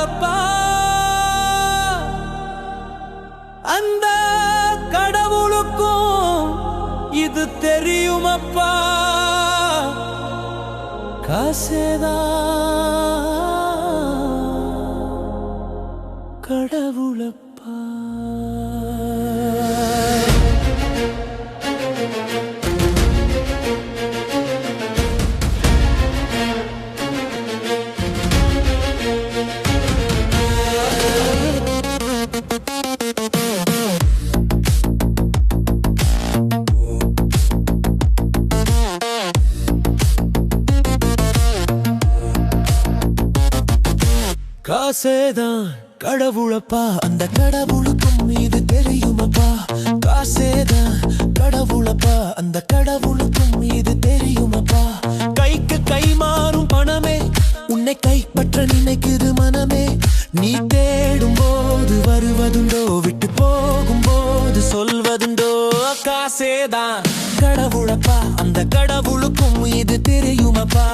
கடவுளப்பா அந்த கடவுளுக்கும் இது தெரியுமப்பா காசேதான் கடவுளப்பா காசேதான் கடவுளப்பா அந்த கடவுளுக்கும் இது தெரியுமப்பா காசேதான் கடவுளப்பா அந்த கடவுளுக்கும் இது தெரியுமப்பா கைக்கு கை மாறும் பணமே உன்னை கைப்பற்ற நினைக்குது மனமே நீ தேடும் போது வருவதுண்டோ விட்டு போகும் போது சொல்வதுண்டோ காசேதான் கடவுளப்பா அந்த கடவுளுக்கும் இது தெரியுமப்பா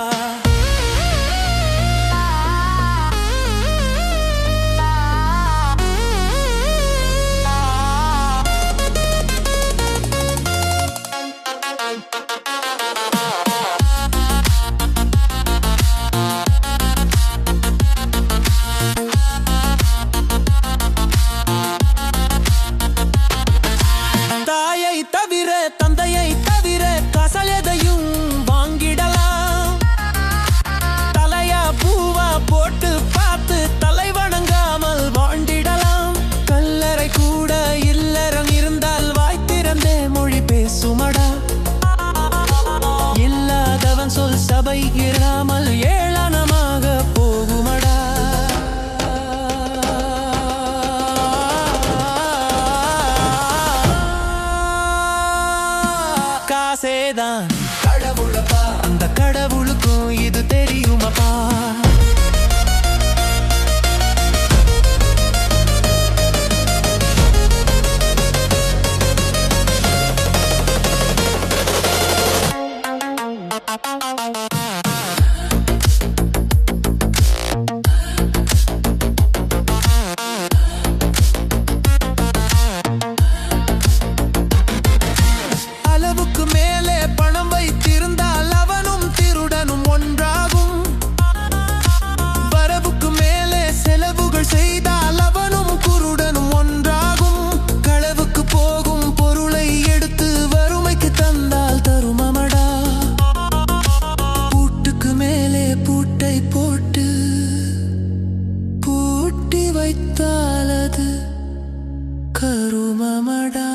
தவிர தந்தையை தவிர காசால் எதையும் வாங்கிடலாம் தலையா பூவா போட்டு பார்த்து தலை வணங்காமல் வாழ்ந்திடலாம் கல்லறை கூட இல்லறம் இருந்தால் வாய் திறந்தே மொழி பேசுமடா இல்லாதவன் சொல் சபை இராமல் ஏளனமாக போகுமடா காசேதான் கடவுளப்பா அந்த கடவுளுக்கும் இது தெரியுமப்பா வைத்தாலது கருமமடா